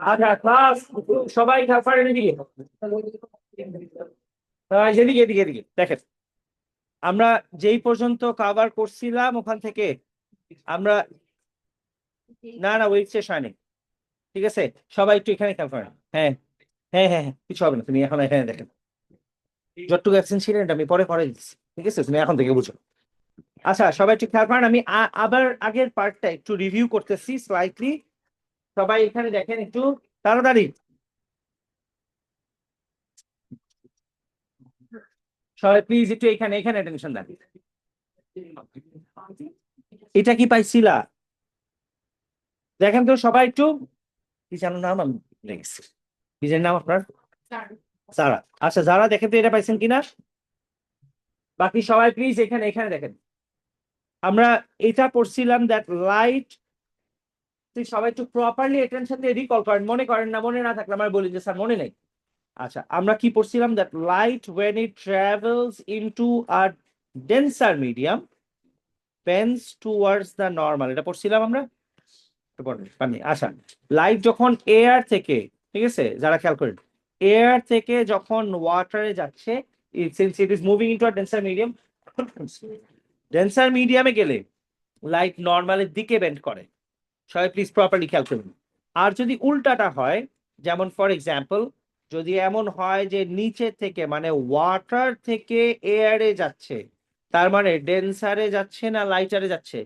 আচ্ছা ক্লাস সবাই খাবার এদিকে এদিকে এদিকে এদিকে দেখেন আমরা যেই পর্যন্ত কভার করছিলাম ওখান থেকে আমরা না না ওই শেষ হয়নি ঠিক আছে সবাই একটু এখানে খেয়াল করেন হ্যাঁ হ্যাঁ হ্যাঁ হ্যাঁ কিছু হবে না তুমি এখন এখানে দেখেন যতটুকু অ্যাবসেন্ট ছিলেন এটা আমি পরে করে দিচ্ছি ঠিক আছে তুমি এখন থেকে বুঝো আচ্ছা সবাই একটু খেয়াল করেন আমি আবার আগের পার্টটা একটু রিভিউ করতেছি স্লাইটলি সবাই এখানে দেখেন একটু তাড়াতাড়ি সবাই প্লিজ একটু এখানে এখানে অ্যাটেনশন দেন এটা কি পাইছিলা দেখেন তো সবাই একটু কি জানো নাম আমি ভুলে গেছি নিজের নাম আপনার সারা আচ্ছা যারা দেখেন তো এটা পাইছেন কিনা বাকি সবাই প্লিজ এখানে এখানে দেখেন আমরা এটা পড়ছিলাম দ্যাট লাইট সবাই একটু প্রপারলি অ্যাটেনশন দিয়ে রিকল করেন মনে করেন না মনে না থাকলে আমার বলি যে স্যার মনে নেই আচ্ছা আমরা কি পড়ছিলাম that light when it travels into a denser medium bends towards the normal এটা পড়ছিলাম আমরা আচ্ছা লাইট যখন এয়ার থেকে ঠিক আছে যারা খেয়াল করেন এয়ার থেকে যখন ওয়াটারে যাচ্ছে since it is moving into a denser medium ডেন্সার মিডিয়ামে গেলে লাইট নর্মালের দিকে বেন্ড করে সবাই প্লিজ প্রপারলি খেয়াল করুন আর যদি উল্টাটা হয় যেমন ফর এক্সাম্পল যদি এমন হয় যে নিচে থেকে মানে ওয়াটার থেকে এয়ারে যাচ্ছে তার মানে ডেন্সারে যাচ্ছে না লাইটারে যাচ্ছে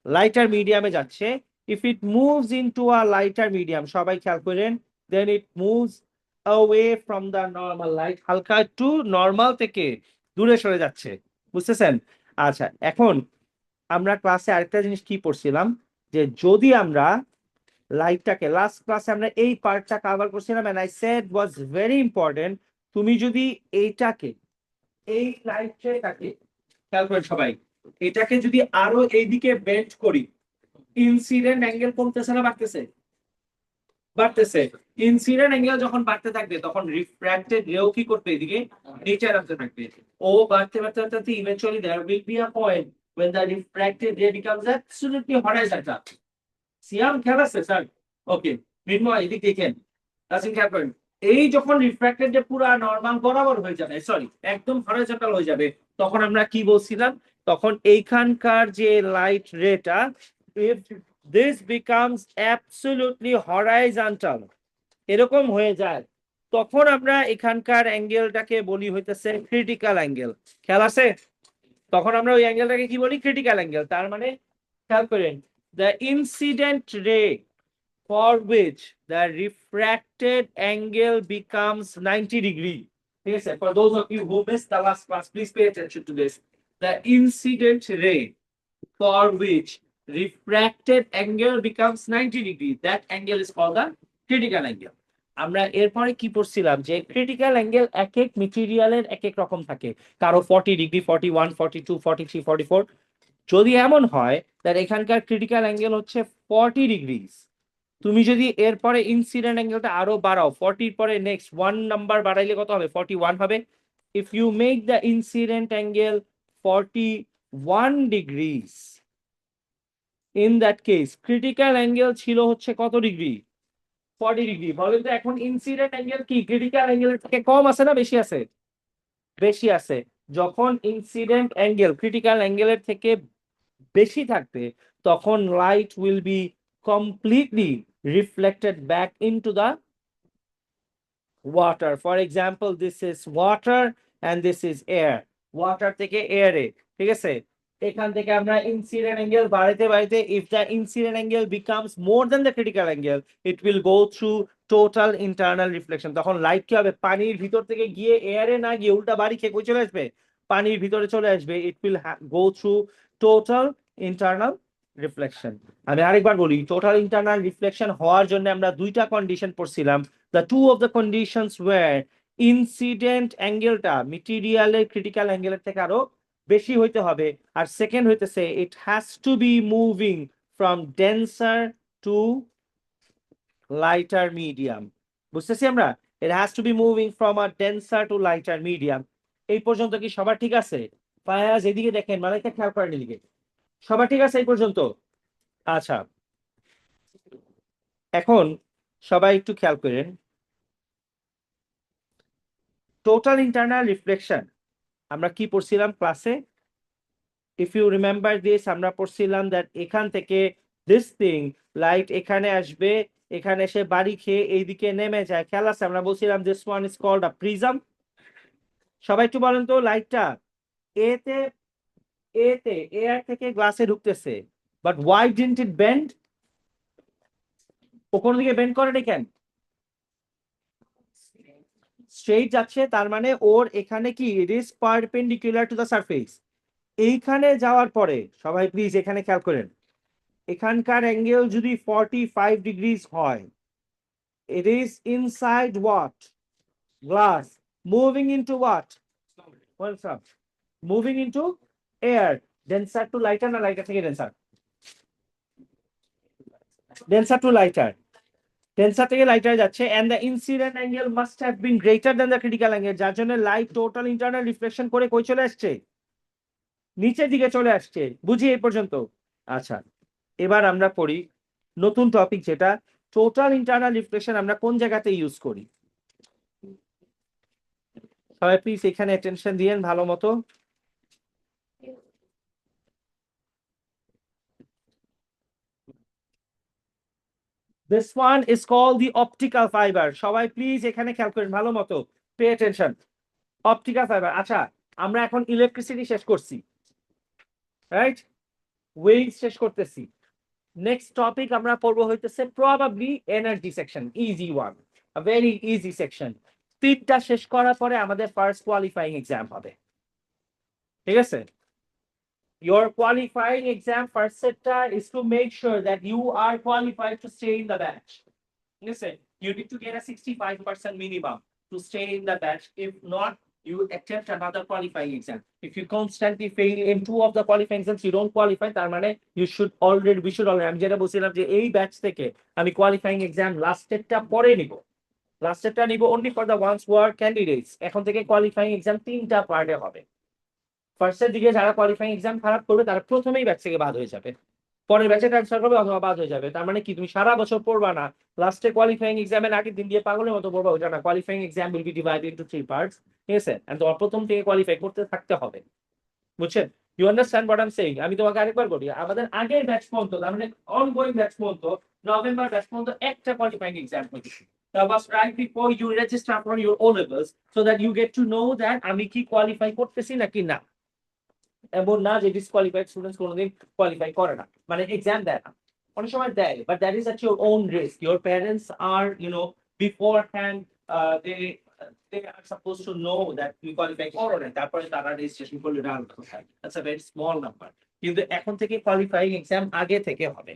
লাইটার মিডিয়ামে যাচ্ছে if it moves into a lighter medium সবাই খেয়াল করেন then it moves away from the normal light হালকা একটু নর্মাল থেকে দূরে সরে যাচ্ছে বুঝতেছেন আচ্ছা এখন আমরা ক্লাসে আরেকটা জিনিস কি পড়ছিলাম যে যদি আমরা লাইটটাকে লাস্ট ক্লাসে আমরা এই পার্টটা কভার করছিলাম and I said was very important তুমি যদি এইটাকে এই লাইটটাকে খেয়াল করেন সবাই এটাকে যদি আরো এইদিকে বেন্ড করি ইনসিডেন্ট অ্যাঙ্গেল কমতেছে না বাড়তেছে বাড়তেছে ইনসিডেন্ট অ্যাঙ্গেল যখন বাড়তে থাকবে তখন রিফ্র্যাক্টেড রেও কি করবে এদিকে নিচে নামতে থাকবে ও বাড়তে বাড়তে বাড়তে eventually there will be a point when the refracted ray becomes absolutely horizontal Siam খেয়াল আছে স্যার ওকে মৃন্ময় এদিক দেখেন তাসিম খেয়াল করেন এই যখন রিফ্র্যাক্টেড যে পুরো নরমাল বরাবর হয়ে যাবে সরি একদম হরাইজন্টাল হয়ে যাবে তখন আমরা কি বলছিলাম তখন এইখানকার যে light রেটা if this becomes absolutely horizontal এরকম হয়ে যায় তখন আমরা এখানকার অ্যাঙ্গেলটাকে বলি হইতেছে ক্রিটিক্যাল অ্যাঙ্গেল খেয়াল আছে তখন আমরা ওই অ্যাঙ্গেলটাকে কি বলি ক্রিটিক্যাল অ্যাঙ্গেল তার মানে খেয়াল করেন the incident ray for which the refracted angle becomes 90 degree. Yes, sir. For those of you who missed the last class, please pay attention to this. The incident ray for which refracted angle becomes 90 degree, that angle is called the critical angle. আমরা এরপরে কি পড়ছিলাম যে critical angle এক এক মেটেরিয়ালের এক এক রকম থাকে কারো 40 ডিগ্রি 41 42 43 44 যদি এমন হয় তার এখানকার ক্রিটিক্যাল অ্যাঙ্গেল হচ্ছে 40 ডিগ্রিজ তুমি যদি এরপরে ইনসিডেন্ট অ্যাঙ্গেলটা আরো বাড়াও 40 পরে নেক্সট 1 নাম্বার বাড়াইলে কত হবে 41 হবে if you make the incident angle 41 degrees in that case critical angle ছিল হচ্ছে কত ডিগ্রি 40 ডিগ্রি বলেন তো এখন ইনসিডেন্ট অ্যাঙ্গেল কি ক্রিটিক্যাল অ্যাঙ্গেলের থেকে কম আছে না বেশি আছে বেশি আছে যখন ইনসিডেন্ট অ্যাঙ্গেল ক্রিটিক্যাল অ্যাঙ্গেলের থেকে বেশি থাকবে তখন light will be completely reflected back into the water. For example, this is water and this is air. Water থেকে air এ ঠিক আছে এখান থেকে আমরা ইনসিডেন্ট অ্যাঙ্গেল বাড়াইতে বাড়াইতে if the incident angle becomes more than the critical angle it will go through total internal reflection তখন light কি হবে পানির ভিতর থেকে গিয়ে এয়ারে না গিয়ে উল্টা বাড়ি খেয়ে কই চলে আসবে পানির ভিতরে চলে আসবে it will go through total internal reflection আমি আরেকবার বলি টোটাল ইন্টারনাল রিফ্লেকশন হওয়ার জন্য আমরা দুইটা কন্ডিশন পড়ছিলাম the two of the conditions were incident অ্যাঙ্গেলটা মেটেরিয়ালের ক্রিটিক্যাল অ্যাঙ্গেলের থেকে আরো বেশি হইতে হবে আর সেকেন্ড হইতেছে it has to be moving from denser to lighter medium. বুঝতেছি আমরা? It has to be moving from a denser to lighter medium. এই পর্যন্ত কি সবার ঠিক আছে? ফায়াজ এদিকে দেখেন, মালাইকা খেয়াল করেন এদিকে। সবার ঠিক আছে এই পর্যন্ত? আচ্ছা, এখন সবাই একটু খেয়াল করেন, টোটাল ইন্টারনাল রিফ্লেকশন আমরা কি পড়ছিলাম ক্লাসে? ইফ ইউ রিমেম্বার দিস, আমরা পড়ছিলাম দ্যাট এখান থেকে দিস থিং লাইট এখানে আসবে, এখানে এসে বাড়ি খেয়ে এইদিকে নেমে যায়, খেয়াল আছে? আমরা বলছিলাম this one is called a prism. সবাই একটু বলেন তো, লাইটটা এতে এতে এয়ার থেকে গ্লাসে ঢুকতেছে, but why didn't it bend? ও কোন দিকে বেন্ড করে কেন? স্ট্রেইট যাচ্ছে, তার মানে ওর এখানে কি it is perpendicular to the surface. এইখানে যাওয়ার পরে সবাই প্লিজ এখানে খেয়াল করেন, এখানকার অ্যাঙ্গেল যদি 45 ডিগ্রিজ হয়, it is inside what? Glass. Moving into what? Welcome. Moving into air. Denser to lighter না lighter থেকে denser? Denser to lighter. Denser থেকে lighter যাচ্ছে, and the incident angle must have been greater than the critical angle, যার জন্য light total internal reflection করে কই চলে আসছে? নিচের দিকে চলে আসছে। বুঝি এই পর্যন্ত? আচ্ছা, এবার আমরা পড়ি নতুন টপিক, যেটা টোটাল ইন্টারনাল রিফ্লেকশন আমরা কোন জায়গাতে ইউজ করি। সবাই প্লিজ এখানে অ্যাটেনশন দিয়েন ভালো মতো। This one is called the optical fiber. সবাই প্লিজ এখানে খেয়াল করেন ভালো মতো, পে অ্যাটেনশন। Optical fibre. আচ্ছা, আমরা এখন ইলেকট্রিসিটি শেষ করছি, রাইট? ওয়েভস শেষ করতেছি। নেক্সট টপিক আমরা পড়বো হইতেছে probably energy section, easy one, a very easy section. তিনটা শেষ করার পরে আমাদের ফার্স্ট কোয়ালিফাইং এক্সাম হবে, ঠিক আছে? Your qualifying exam first sector is to make sure that you are qualified to stay in the batch. Listen, you need to get a 65% minimum to stay in the batch. If not, you attempt another qualifying exam. If you constantly fail in two of the qualifying exams, you don't qualify, তার মানে we should already, আমি যেটা বলছিলাম যে এই batch থেকে আমি qualifying exam লাস্টেরটা পরে নিব, লাস্টেরটা নিব only for the ones who are candidates। এখন থেকে কোয়ালিফাইং এক্সাম তিনটা পার্টে হবে। ফার্স্টের দিকে যারা কোয়ালিফাইং এক্সাম খারাপ করবে তারা প্রথমেই ব্যাচ থেকে বাদ হয়ে যাবে, পরের ব্যাচে ট্রান্সফার করবে অথবা বাদ হয়ে যাবে। তার মানে কি তুমি সারা বছর পড়বা না, লাস্টে কোয়ালিফাইং এক্সামের আগের দিন দিয়ে পাগলের মতো পড়বা, ওটা না। Qualifying exam will be divided into 3 parts, ঠিক আছে? এন্ড তোমার প্রথম থেকে কোয়ালিফাই করতে থাকতে হবে, বুঝছেন? You understand what I am saying? আমি তোমাকে আরেকবার বলি, আমাদের আগের ব্যাচ পর্যন্ত, তার মানে অনগোয়িং ব্যাচ পর্যন্ত, নভেম্বর ব্যাচ পর্যন্ত একটা কোয়ালিফাইং এক্সাম হয়েছে। That was right before you register for your O levels, so that you get to know that আমি কি কোয়ালিফাই করতেছি নাকি না। এমন না যে ডিসকোয়ালিফাইড স্টুডেন্টস কোনোদিন কোয়ালিফাই করে না, মানে এক্সাম দেয় না, অনেক সময় দেয়, but that is at your own risk. Your parents are beforehand they are supposed to know that you qualify করো না, তারপরে তারা রেজিস্ট্রেশন করলে রান হয়। That's a very small number. কিন্তু এখন থেকে কোয়ালিফাইং এক্সাম আগে থেকে হবে,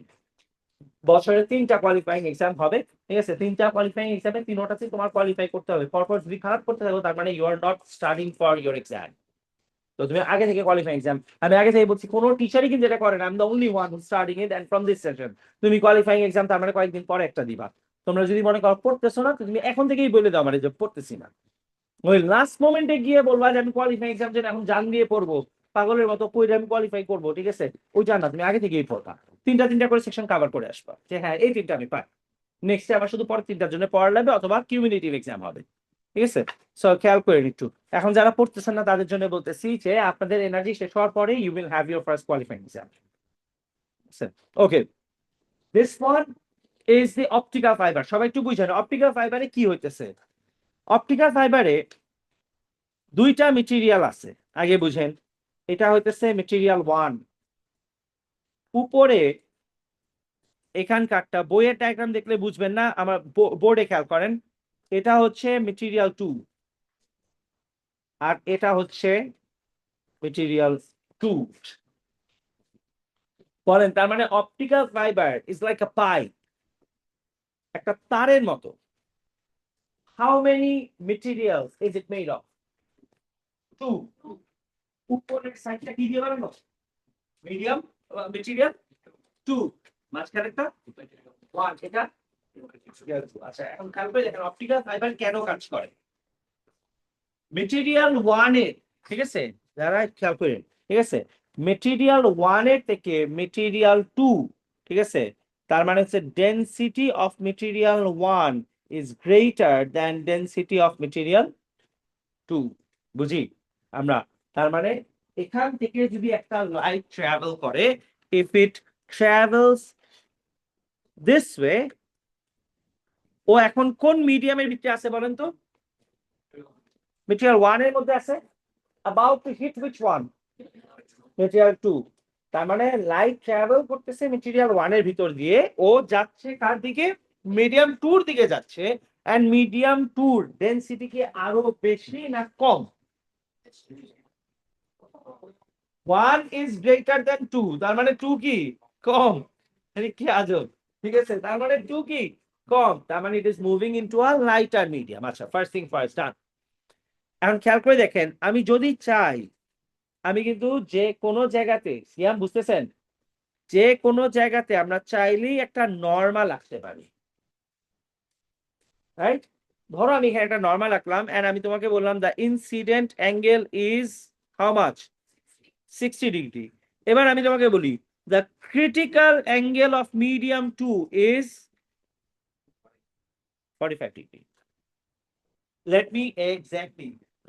বছরে 3টা কোয়ালিফাইং এক্সাম হবে, ঠিক আছে? 3টা কোয়ালিফাইং এক্সামে 3টাতে তোমার কোয়ালিফাই করতে হবে। পরপর যদি খারাপ করতে থাকো, তার মানে you are not studying for your exam. তো তুমি আগে থেকে কোয়ালিফাইং এক্সাম, আমি আগে থেকে বলছি, কোনো টিচারই কিন্তু এটা করে না। I am the only one who starting it, and from this session তুমি কোয়ালিফাইং এক্সাম তার মানে কয়েকদিন পরে একটা দিবা। তোমরা যদি মনে করো পড়তেছো না, তো তুমি এখন থেকেই বলে দাও মানে যে পড়তেছি না। ওই লাস্ট মোমেন্টে গিয়ে বলবা যে আমি কোয়ালিফাইং এক্সাম জন্য এখন জান দিয়ে পড়বো, পাগলের মতো কইরে আমি কোয়ালিফাই করবো, ঠিক আছে? ওইটা না, তুমি আগে থেকেই পড়বা, তিনটা করে সেকশন কভার করে আসবা, যে হ্যাঁ এই তিনটা আমি পাই। নেক্সট আবার শুধু পরের তিনটার জন্য পড়া লাগবে, অথবা কিউমুলেটিভ এক্সাম হবে, ঠিক আছে? সো খেয়াল করে একটু। এখন যারা পড়তেছেন না তাদের জন্য বলতেছি যে আপনাদের এনার্জি শেষ হওয়ার পরে you will have your first qualifying exam. Okay, this one is the optical fibre. সবাই একটু বুঝেন অপটিক্যাল ফাইবারে কি হইতেছে। অপটিক্যাল ফাইবারে দুইটা মেটেরিয়াল আছে, আগে বুঝেন। এটা হইতেছে মেটেরিয়াল 1, উপরে এখানকারটা বইয়ের ডায়াগ্রাম দেখলে বুঝবেন না, আমার বোর্ডে খেয়াল করেন। এটা হচ্ছে মেটেরিয়াল 2, আর এটা হচ্ছে মেটেরিয়াল 2। বলেন, তার মানে optical fibre is like a pipe, একটা তারের মতো। How many materials is it made of? 2। উপরের সাইডটা কি দিয়ে বানানো? Medium material 2, মাঝখানেরটা 1। এটা আচ্ছা, এখন খেয়াল করে দেখেন অপটিক্যাল ফাইবার কেন কাজ করে। মেটেরিয়াল ওয়ানের, ঠিক আছে, যারা খেয়াল করেন, ঠিক আছে, মেটেরিয়াল ওয়ানের থেকে মেটেরিয়াল টু, ঠিক আছে, তার মানে হচ্ছে density of material one is greater than density of material two. বুঝি আমরা, তার মানে এখান থেকে যদি একটা লাইট ট্রাভেল করে, if it travels this way, ও এখন কোন মিডিয়ামের ভিতরে আছে বলেন তো? মেটেরিয়াল ওয়ান এর মধ্যে আছে, about to hit which one? Material two. তার মানে লাইট ট্রাভেল করতেছে মেটেরিয়াল ওয়ান এর ভিতর দিয়ে, ও যাচ্ছে কার দিকে? মিডিয়াম টুর দিকে যাচ্ছে। এন্ড মিডিয়াম টুর ডেনসিটি কি আরো বেশি না কম? One is greater than two, তার মানে টু কি কম? কি আজব, ঠিক আছে, তার মানে টু কি কম, তার মানে ইট is moving into a lighter medium. আচ্ছা, ফার্স্ট থিং ফার্স্ট, ডান। এখন খেয়াল করে দেখেন, আমি যদি চাই, আমি কিন্তু যে কোনো জায়গাতে, সিয়াম বুঝতেছেন, যে কোনো জায়গাতে আমরা চাইলেই একটা নরমাল আঁকতে পারি, রাইট? ধরো আমি এখানে একটা নরমাল আঁকলাম, এন্ড আমি তোমাকে বললাম the incident angle is how much? 60 degree. এবার আমি তোমাকে বলি the critical angle of medium to is 45 degree.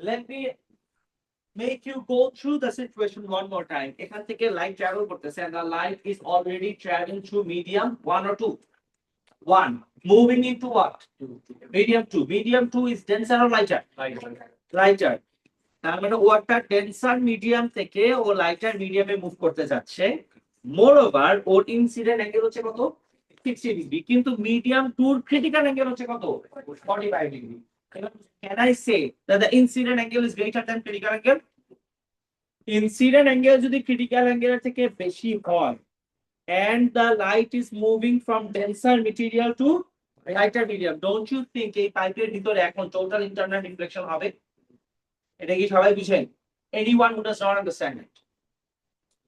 let me make you go through the situation one more time. এখান থেকে লাইট ট্রাভেল করতেছে, and the light is already traveling through medium 1 or 2? 1. Moving into what? Medium 2. Medium 2 is denser or lighter? Lighter. তার মানে ও একটা ডেন্সার medium থেকে ও lighter মিডিয়ামে move করতে যাচ্ছে। মোরওভার ওর ইনসিডেন্ট অ্যাঙ্গেল হচ্ছে কত? 60 ডিগ্রি। কিন্তু মিডিয়াম টুর ক্রিটিক্যাল অ্যাঙ্গেল হচ্ছে কত? 45 degree. Can I say that the incident angle is greater than critical angle? Incident angle যদি critical angle থেকে বেশি হয়, and the light is moving from denser material to lighter medium, don't you think এই পাইপের ভিতরে এখন total internal reflection হবে? এটা কি সবাই বুঝেন? Anyone who does not understand it?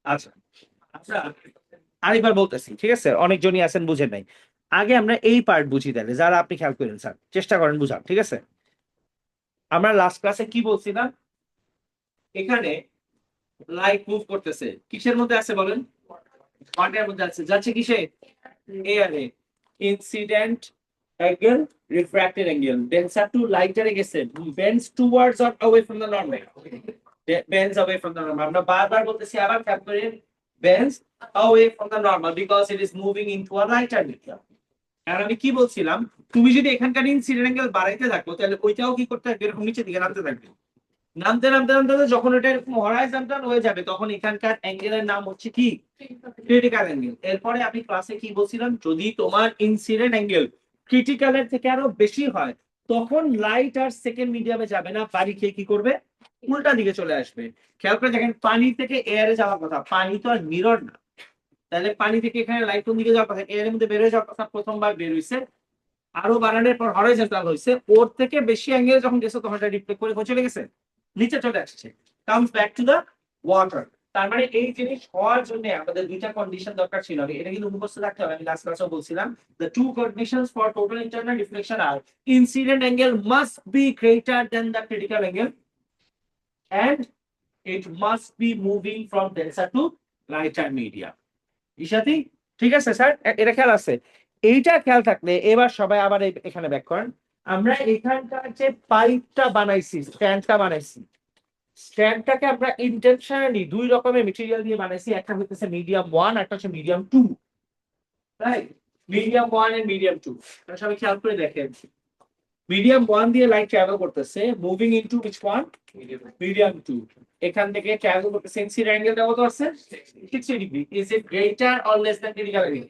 আচ্ছা, আচ্ছা, আরেকবার বলতেছি, ঠিক আছে, অনেকজনই আছেন বুঝেন নাই। আগে আমরা এই পার্ট বুঝি, তাহলে যারা আপনি খেয়াল করেন স্যার, চেষ্টা করেন বুঝার, ঠিক আছে। আমরা লাস্ট ক্লাসে কি বলছিলাম? এখানে লাইট মুভ করতেছে, কিসের মধ্যে আছে বলেন? ওয়াটারের মধ্যে আছে, যাচ্ছে কিসে? এয়ারে। Incident angle, refracted angle, denser to লাইটারে গেছে, bends towards or away from the normal? Bends away from the normal. আমরা বারবার বলতেছি, আবার খেয়াল করেন, bends away from the normal because it is moving into a lighter medium. আর আমি কি বলছিলাম, তুমি যদি এখানকার ইনসিডেন্ট অ্যাঙ্গেল বাড়াইতে থাকো, তাহলে ওইটাও কি করতে থাকবে? এরকম নিচের দিকে নামতে থাকবে। নামতে নামতে নামতে যখন এটা এরকম হরাইজন্টাল হয়ে যাবে, তখন এখানকার অ্যাঙ্গেলের নাম হচ্ছে কি? Critical angle. এরপরে আমি ক্লাসে কি বলছিলাম, যদি তোমার ইনসিডেন্ট অ্যাঙ্গেল ক্রিটিক্যালের থেকে আরো বেশি হয়, তখন লাইট আর সেকেন্ড মিডিয়ামে যাবে না, বাড়ি খেয়ে কি করবে? উল্টা দিকে চলে আসবে। খেয়াল করে দেখেন, পানি থেকে এয়ারে যাওয়ার কথা, পানি তো আর মিরর না, তাহলে পানি থেকে এখানে লাইট কোন দিকে যাওয়ার কথা? এয়ারের মধ্যে বের হয়ে যাওয়ার কথা। প্রথমবার বের হইছে, আরো বাড়ানোর পর হরাইজন্টাল হইছে, ওর থেকে বেশি অ্যাঙ্গেল যখন গেছে, তখন এটা রিফ্লেক্ট করে চলে গেছে, নিচে চলে আসছে, comes back to the water. তার মানে এই জিনিস হওয়ার জন্য আমাদের দুইটা কন্ডিশন দরকার ছিল, এটা কিন্তু মুখস্থ রাখতে হবে। আমি লাস্ট ক্লাসেও বলছিলাম, the two conditions for total internal reflection are incident angle must be greater than the critical angle and it must be moving from denser to lighter medium. ইশাতি, ঠিক আছে স্যার, এটা খেয়াল আছে? এইটা খেয়াল থাকলে এবার সবাই আবার এখানে ব্যাক করেন। আমরা এখানকার যে পাইপটা বানাইছি, স্ট্যান্ডটা বানাইছি, স্ট্যান্ডটাকে আমরা ইন্টেনশনালি দুই রকমের মেটেরিয়াল দিয়ে বানাইছি, একটা হচ্ছে মিডিয়াম ওয়ান, একটা হচ্ছে medium two, right? Medium one and medium two, সবাই খেয়াল করে দেখেন, মিডিয়াম ওয়ান দিয়ে লাইট ট্রাভেল করতেছে, moving into which one? Medium two. এখান থেকে ট্রাভেল করতেছে, ইনসিডেন্ট অ্যাঙ্গেলটা কত আছে? 60 ডিগ্রি। Is it greater or less than critical angle?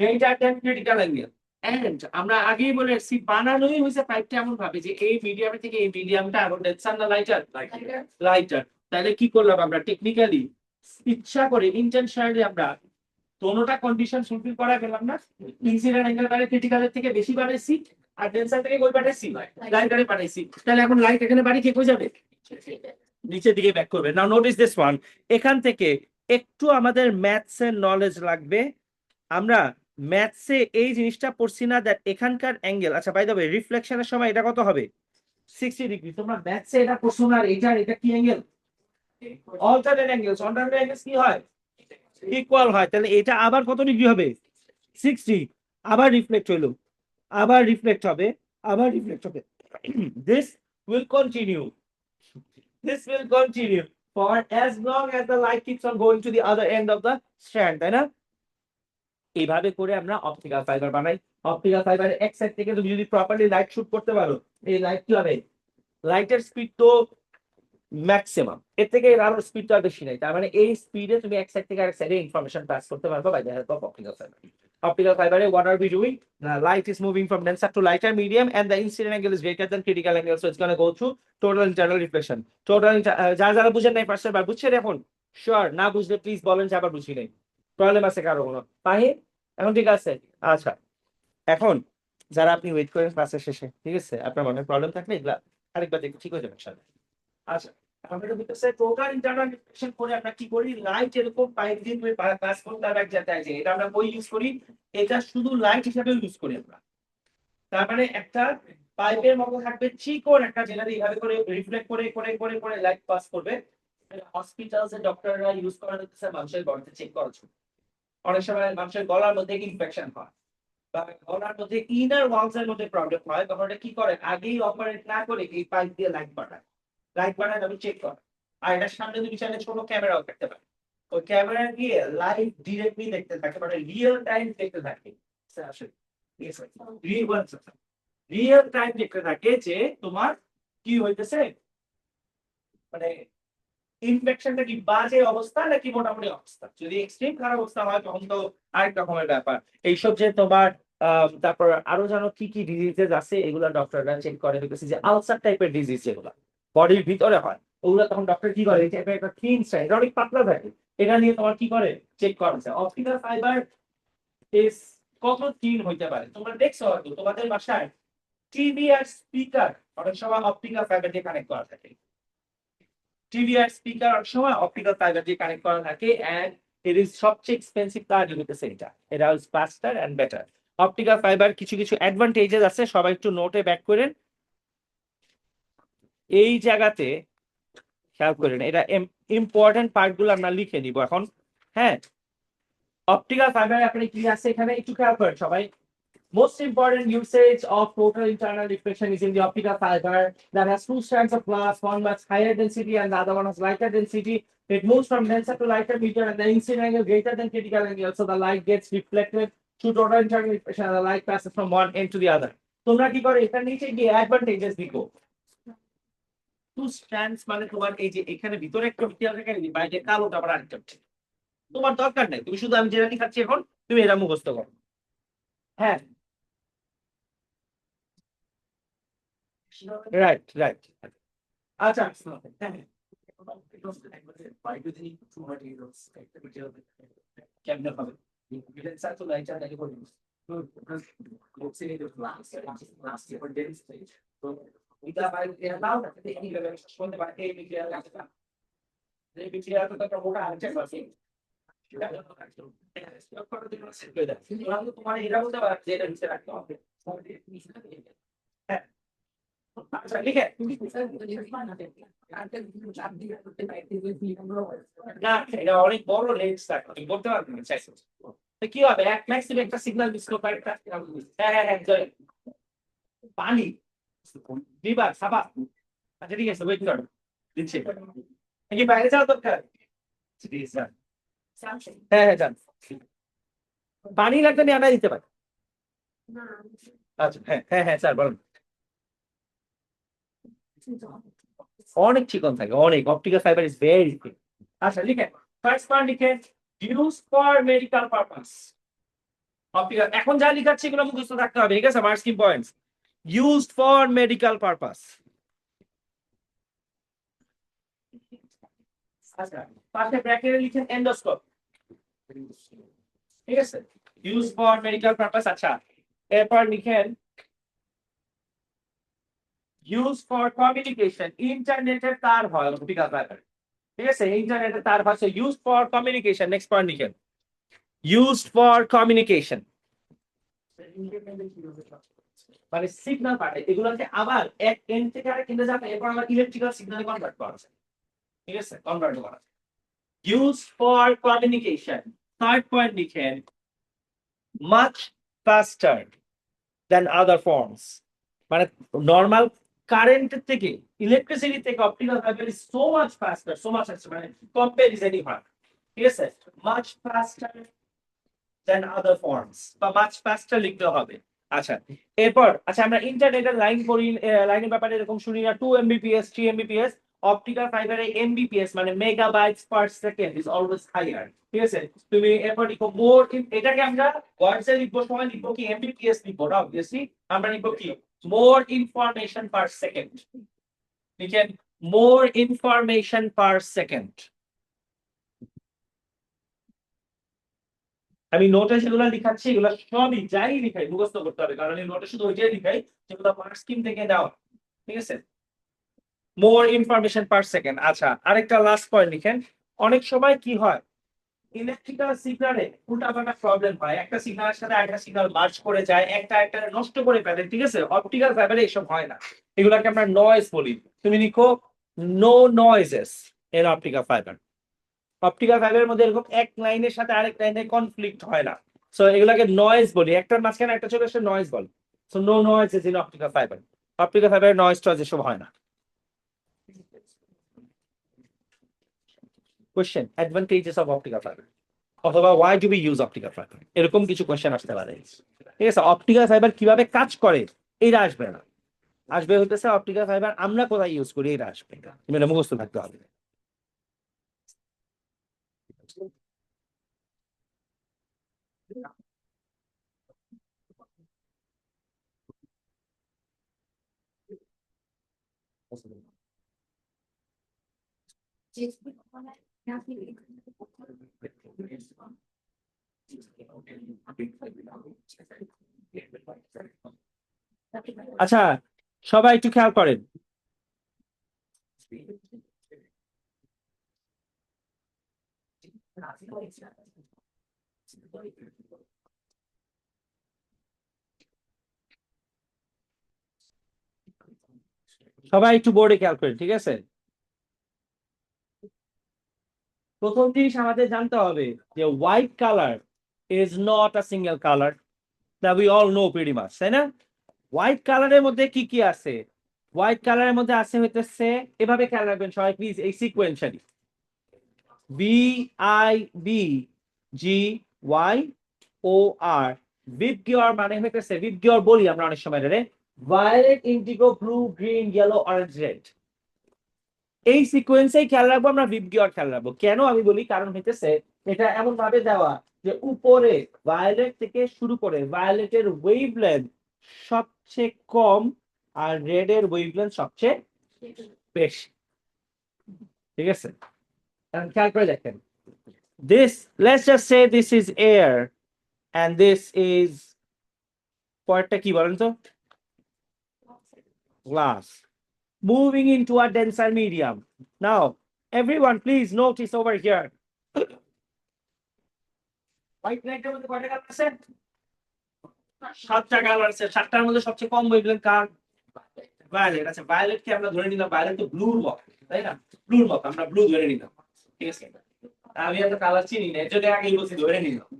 Greater than critical angle. And আমরা আগেই বলে এসেছি, বানানোই হয়েছে পাইপটা এমন ভাবে যে এই মিডিয়াম থেকে এই মিডিয়ামটা আরো ডেন্সার না লাইটার? লাইটার। তাহলে কি করলাম আমরা? টেকনিক্যালি ইচ্ছা করে ইন্টেনশনালি আমরা দোনোটা কন্ডিশন ফুলফিল করা গেলাম না। ইনসিডেন্ট অ্যাঙ্গেল মানে ক্রিটিক্যালের থেকে বেশি বাড়াইছি, আর ডেন্সার থেকে কই পাঠাইছি? লাইটারে পাঠাইছি। তাহলে এখন লাইট এখানে বাড়ি খেয়ে কই যাবে? নিচের দিকে ব্যাক করবে। নাও নোটিস দিস ওয়ান, এখান থেকে একটু আমাদের ম্যাথস এর নলেজ লাগবে। আমরা ম্যাথসে এই জিনিসটা পড়ছি না, দ্যাট এখানকার অ্যাঙ্গেল, আচ্ছা বাই দ্য ওয়ে রিফ্লেকশনের সময় এটা কত হবে? 60 ডিগ্রি। তোমরা ম্যাথসে এটা পড়ছো না, এটা কি angle? Alternate angles. Alternate angles কি হয়? ইকুয়াল হয়। তাহলে এটা আবার কত ডিগ্রি হবে? 60। আবার রিফ্লেক্ট হইলো, আবার রিফ্লেক্ট হবে, আবার রিফ্লেক্ট হবে। This will continue. This will continue for as long as the light keeps on going to the other end of the strand, তাই না? এইভাবে করে আমরা অপটিক্যাল ফাইবার বানাই। অপটিক্যাল ফাইবারের এক সাইড থেকে তুমি যদি প্রপারলি লাইট শুট করতে পারো, এই লাইট কি হবে? লাইটের স্পিড তো ম্যাক্সিমাম, এর থেকে আরো স্পিডটা বেশি নাই। তার মানে এই স্পিডে তুমি এক সাইড থেকে আরেক সাইডে ইনফরমেশন পাস করতে পারবে by the help of optical fibre. Optical fiber, what are we doing? The light is moving from denser to lighter medium, and the incident angle is greater than critical angle, so it's going to go through total internal reflection. যারা বুঝেন নাই পাঁচটা বার বুঝছেন এখন? Sure? না বুঝলে please বলেন যে আবার বুঝি নাই। প্রবলেম আছে কারো কোনো? পাহি এখন ঠিক আছে? আচ্ছা, এখন যারা আপনি ওয়েট করেন ক্লাসের শেষে, ঠিক আছে, আপনার মনে প্রবলেম থাকলে এগুলা আরেকবার দেখে ঠিক হয়ে যাবে ইনশাআল্লাহ। আচ্ছা, আমাদের ভিতরে টোটাল ইন্টারনাল রিফ্লেকশন করে আমরা কি করি? লাইট এরকম পাইপ দিয়ে তুমি পাস করতে হবে এক জায়গায়, যে এটা আমরা বই ইউজ করি, এটা শুধু লাইট হিসেবে ইউজ করি আমরা। তার মানে একটা পাইপের মতো থাকবে চিকন একটা, যেটা দিয়ে এইভাবে করে রিফ্লেক্ট করে করে করে করে লাইট পাস করবে। হসপিটালসে ডক্টররা ইউজ করা হচ্ছে মানুষের গলাতে চেক করার জন্য। অনেক সময় মানুষের গলার মধ্যে ইনফেকশন হয় বা গলার মধ্যে ইনার ওয়ালস এর মধ্যে প্রবলেম হয়, তখন এটা কি করে? আগেই অপারেট না করে এই পাইপ দিয়ে লাইট পাঠায়, লাইট পাঠায় আমি চেক করে। আর এটার সামনে তুমি চাইলে ছোট ক্যামেরাও থাকতে পারে, ওই ক্যামেরা দিয়ে লাইভ ডিরেক্টলি দেখতে থাকে, মানে রিয়েল টাইম দেখতে থাকে। রিয়েল টাইম দেখতে থাকে যে তোমার কি হইতেছে, মানে ইনফেকশনটা কি বাজে অবস্থা নাকি মোটামুটি অবস্থা। যদি এক্সট্রিম খারাপ অবস্থা হয় তখন তো আরেক রকমের ব্যাপার। এইসব যে তোমার তারপর আরো জানো কি কি ডিজিজেস আছে, এগুলা ডক্টররা চেক করে। হইতেছে যে আলসার টাইপের ডিজিজ যেগুলো বডির ভিতরে হয়, ওগুলো তখন ডক্টর কি করে, এই টাইপের একটা থিন স্ট্র্যান্ড, এটা অনেক পাতলা থাকে, এটা নিয়ে তোমার কি করে চেক করা যায়। অপটিক্যাল ফাইবার ইজ কত থিন হইতে পারে তোমরা দেখছো হয়তো তোমাদের বাসায় টিভি আর স্পিকার অনেক সময় অপটিক্যাল ফাইবার দিয়ে কানেক্ট করা থাকে। টিভি আর স্পিকার অনেক সময় অপটিক্যাল ফাইবার দিয়ে কানেক্ট করা থাকে, এন্ড ইট ইজ সবচেয়ে এক্সপেন্সিভ কাজ হইতেছে এটা। এটা is faster and better. Optical fibre কিছু কিছু অ্যাডভান্টেজেস আছে, সবাই একটু নোটে ব্যাক করেন। এই জায়গাতে খেয়াল করেন, এটা ইম্পর্টেন্ট পার্ট গুলো আমরা লিখে নিব এখন। হ্যাঁ, অপটিক্যাল ফাইবার আপনি কি আছে এখানে একটু খেয়াল করেন সবাই। Most important usage of total internal reflection is in the optical fiber that has two strands of glass, one much higher density and the other one has lighter density. It moves from denser to lighter medium and the incident angle greater than critical angle, so the light gets reflected through total internal reflection and the light passes from one end to the other. তোমরা কি করে এখানে নিচে গিয়ে advantages লিখো। Two strands মানে তোমার এই যে এখানে ভিতরে একটা টিয়া থাকে, বাইরে কালোটা আবার আরেকটা। তোমার দরকার নাই, তুমি শুধু আমি যেটা লিখাচ্ছি এখন তুমি এটা মুখস্থ করো। হ্যাঁ, রাইট রাইট। আচ্ছা, কেমনে হবে? তোমার এটা বলতে পারো যে এটা নিচে রাখতে হবে। হ্যাঁ, আচ্ছা লিখে না, এটা অনেক বড় লেন্স থাকে, তুমি বলতে পারবে না চাইছো তো কি হবে, এক ম্যাক্সিমাম একটা সিগন্যাল মিস করতে পারে। হ্যাঁ হ্যাঁ হ্যাঁ, পানি দিবা সাবা। আচ্ছা ঠিক আছে, ওয়েট করো, দিচ্ছি। কি বাইরে যাওয়া দরকার? হ্যাঁ হ্যাঁ যান, পানি লাগবে আমি আনা দিতে পারি। আচ্ছা হ্যাঁ হ্যাঁ হ্যাঁ স্যার বলুন। অনেক চিকন থাকে, অনেক। Optical fibre is very thin. আচ্ছা লিখে ফার্স্ট পার্ট লিখে use for medical purpose. Optical এখন যা লিখাচ্ছি এগুলো মুখস্থ থাকতে হবে, ঠিক আছে? Marking points used for medical purpose. আচ্ছা, পাশে ব্র্যাকেটে লিখেন এন্ডোস্কোপ, ঠিক আছে? Use for medical purpose. আচ্ছা, এরপর লিখেন ইউজ ফর কমিউনিকেশন। ইন্টারনেটের তার হয় অপটিক্যাল ফাইবার, ঠিক আছে? ইন্টারনেটের তার হয়, use for communication. Next point লিখেন ইউজড ফর কমিউনিকেশন। মানে সিগন্যাল পাঠায়, এগুলোকে আবার এক এন্ড থেকে আরেক এন্ডে যাবে, এরপর আমরা ইলেকট্রিক্যাল সিগন্যালে কনভার্ট করা যায়। ঠিক আছে, কনভার্ট করা used for communication. Third point লিখেন, much faster than other forms. মানে নরমাল কারেন্টের থেকে, ইলেকট্রিসিটি থেকে optical fibre is so much ফাস্টার, so much ফাস্টার, মানে কম্পারিজনই হয়। ঠিক আছে, মাচ ফাস্টার দেন আদার ফর্মস, বা মাচ ফাস্টার লিখতে হবে। আচ্ছা, এরপর আচ্ছা আমরা ইন্টারনেটের লাইন পড়ি, লাইনের ব্যাপারে এরকম শুনি না, 2 Mbps 3 Mbps, অপটিক্যাল ফাইবারে Mbps মানে megabytes per second is always higher. ঠিক আছে, তুমি এরপর লিখো মোর, এটাকে আমরা ওয়ার্ডসে লিখবো, সময় লিখবো কি Mbps লিখবো না, অবভিয়াসলি আমরা লিখবো কি মোর ইনফরমেশন পার সেকেন্ড। লিখেন মোর ইনফরমেশন পার সেকেন্ড। আমি নোটে যেগুলো লিখাচ্ছি এগুলো সবই যাই লিখাই মুখস্থ করতে হবে, কারণ এই নোটে শুধু ওইটাই লিখাই যেগুলো মার্ক স্কিম থেকে দেওয়া। ঠিক আছে, মোর ইনফরমেশন পার সেকেন্ড। আচ্ছা, আরেকটা লাস্ট পয়েন্ট লিখেন, অনেক সময় কি হয় ইলেকট্রিক্যাল সিগন্যালে উল্টাপাল্টা প্রবলেম হয়, একটা সিগন্যালের সাথে আরেকটা সিগন্যাল মার্চ করে যায়, একটা একটা নষ্ট করে ফেলে। ঠিক আছে, অপটিক্যাল ফাইবারে এসব হয় না, এগুলাকে আমরা নয়েজ বলি। তুমি লিখো নো নয়েজেস এর অপটিক্যাল ফাইবার। অপটিক্যাল ফাইবারের মধ্যে এরকম এক লাইনের সাথে আরেক লাইনের কনফ্লিক্ট হয় না, সো এগুলাকে নয়েজ বলি, একটার মাঝখানে একটা চলে আসলে নয়েজ বল। So no noises in optical fibre, optical ফাইবারের নয়েজ টয়েজ এসব হয় না। Question, advantages of optical fibre অথবা why do we use optical fibre, এরকম কিছু কোশ্চেন আসতে পারে। ঠিক আছে, অপটিক্যাল ফাইবার কিভাবে কাজ করে এটা আসবে না, আসবে হতেছে অপটিক্যাল ফাইবার আমরা কোথায় ইউজ করি এটা আসবে, তুমি এটা মুখস্থ থাকতে হবে। আচ্ছা, সবাই একটু খেয়াল করেন, সবাই একটু বোর্ডে খেয়াল করেন। ঠিক আছে, প্রথম জিনিস আমাদের জানতে হবে যে white colour is not a single colour, that we all know pretty much, তাই না? হোয়াইট কালারের মধ্যে কি কি আছে? হোয়াইট কালারের মধ্যে আছে হইতেছে, এভাবে খেয়াল রাখবেন সবাই প্লিজ, এই সিকোয়েন্সালি VIBGYOR, ভিবগিওর মানে হইতেছে, ভিবগিওর বলি আমরা অনেক সময় ray, violet indigo blue green yellow orange red, এই সিকোয়েন্সেই খেয়াল রাখবো আমরা, ভিবগিওর খেয়াল রাখবো। কেন আমি বলি, কারণ হইতেছে এটা এমন ভাবে দেওয়া যে উপরে ভায়োলেট থেকে শুরু করে ভায়োলেটের ওয়েভলেন্থ সবচেয়ে কম আর রেড এর ওয়েভলেন্থ সবচেয়ে বেশি। ঠিক আছে, এখন খেয়াল করে দেখেন, this, let's just say this is air and this is, পরেরটা কি বলেন তো, glass, moving into a denser medium. Now everyone please notice over here, white light এর মধ্যে কয়টা কালার আছে? 7টা কালার আছে, 7টার মধ্যে সবচেয়ে কম ওয়েভলেন্থ কার? ভায়োলেট। আচ্ছা, ভায়োলেট কে আমরা ধরে নিলাম, ভায়োলেট তো ব্লুর মত, তাই না? ব্লুর মত আমরা ব্লু ধরে নিলাম। ঠিক আছে, আমি এত কালার চিনি না, এর জন্য আগেই বলছি ধরে নিলাম,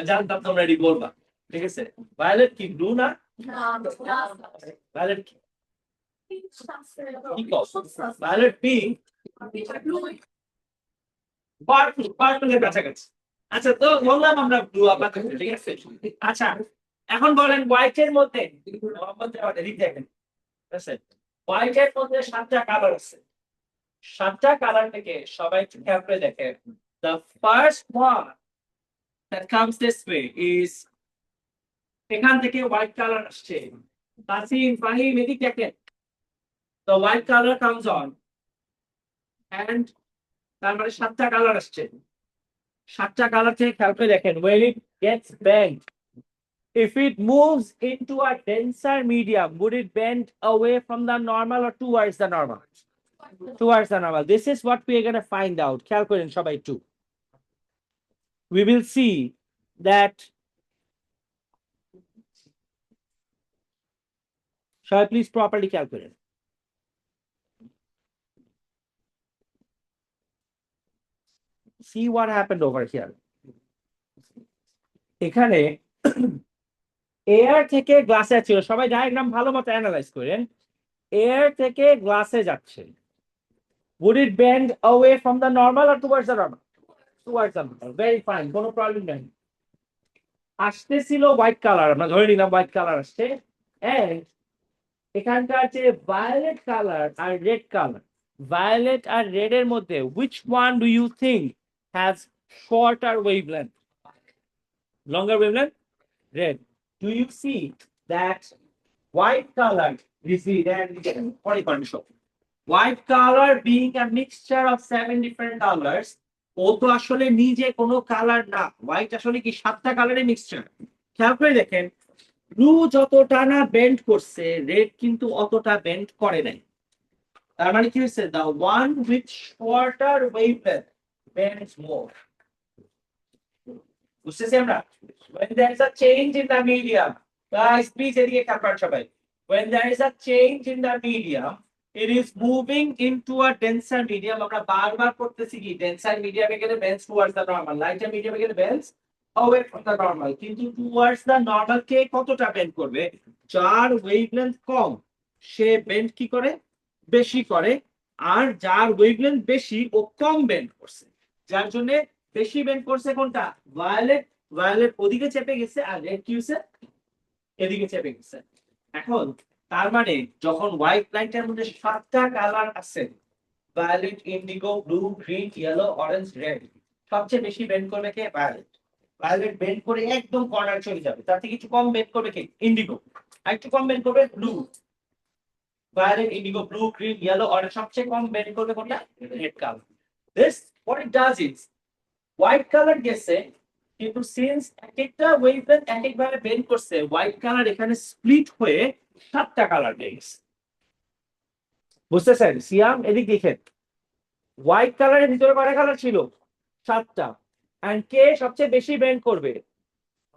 জানতাম তোমরা এটি বলবা। ঠিক আছে, ভায়োলেট কি ব্লু না? ভায়োলেট কি ভায়োলেট পিঙ্ক, পার্পল, পার্পলের কাছাকাছি। আচ্ছা, তো বললাম আমরা ব্লু আপাতত। ঠিক আছে, আচ্ছা এখন বলেন হোয়াইটের মধ্যে, দেখেন হোয়াইটের মধ্যে 7টা কালার আছে, 7টা কালার থেকে সবাই একটু খেয়াল করে দেখেন, the first one that comes this way is, এখান থেকে হোয়াইট কালার আসছে, তাসিম ফাহিম এদিক দেখেন, the white color comes on and তার মানে 7টা কালার আসছে, 7টা কালার থেকে খেয়াল করে দেখেন, when it gets bent, if it moves into a denser medium, would it bend away from the normal or towards the normal? Towards the normal. This is what we are going to find out. খেয়াল করেন সবাই একটু, we will see that সবাই please properly খেয়াল করেন। See what happened over here. এখানে air থেকে গ্লাসে ছিল, সবাই ডায়াগ্রাম ভালো মতো অ্যানালাইজ করেন। এয়ার থেকে গ্লাসে যাচ্ছে, would it bend away from the normal or towards the normal? Towards the normal. Very fine, কোনো প্রবলেম নেই। আসতেছিল হোয়াইট কালার, আমরা ধরে নিলাম হোয়াইট কালার আসছে, এন্ড এখানকার যে ভায়োলেট কালার আর রেড কালার, ভায়োলেট আর রেড এর মধ্যে which one do you think has shorter wavelength, longer wavelength? Red. Do you see that white color is the white color being a mixture of 7 different colors? ও তো আসলে নিজে কোনো colour না, white আসলে কি 7টা কালারের মিক্সচার। খেয়াল করে দেখেন, ব্লু যতটা না বেন্ড করছে, রেড কিন্তু অতটা বেন্ড করে নাই। তার মানে কি হয়েছে, the one with shorter wavelength bends more। বুঝতেছি আমরা? when there is a change in the medium, guys please এদিকে খেয়াল করেন সবাই, when there is a change in the medium, it is moving into a denser medium। আমরা বারবার পড়তেছি কি, denser medium এ গেলে bends towards the normal, lighter medium এ গেলে bends away from the normal। কিন্তু towards the normal কে কতটা bend করবে, যার ওয়েভলেন্থ কম সে বেন্ড কি করে, বেশি করে। আর যার ওয়েভলেন্থ বেশি ও কম বেন্ড করছে, যার জন্য বেশি বেন্ড করছে কোনটা, ভায়োলেট। ভায়োলেট ওদিকে চেপে গেছে আর রেড কি হচ্ছে, এদিকে চেপে গেছে। এখন তার মানে যখন হোয়াইট লাইটের মধ্যে 7টা কালার আছে, violet, indigo, blue, green, yellow, orange, red, সবচেয়ে বেশি বেন্ড করবে কে, ভায়োলেট। ভায়োলেট বেন্ড করে একদম কর্নার চলে যাবে, তার থেকে একটু কম বেন্ড করবে কে, ইন্ডিগো। আর একটু কম বেন্ড করবে blue. Violet, indigo, blue, green, yellow, orange, সবচেয়ে কম বেন্ড করবে কোনটা, red colour. this what it does is white colour গেছে, কিন্তু সিন্স একটা ওয়েভলেন্থ একভাবে বেন্ড করছে, হোয়াইট কালার এখানে স্প্লিট হয়ে 7টা কালার পেয়ে গেছে। বুঝতেছেন? সিয়াম এদিক দেখেন, হোয়াইট কালারের ভিতরে কয়টা কালার ছিল, 7টা। এন্ড কে সবচেয়ে বেশি বেন্ড করবে,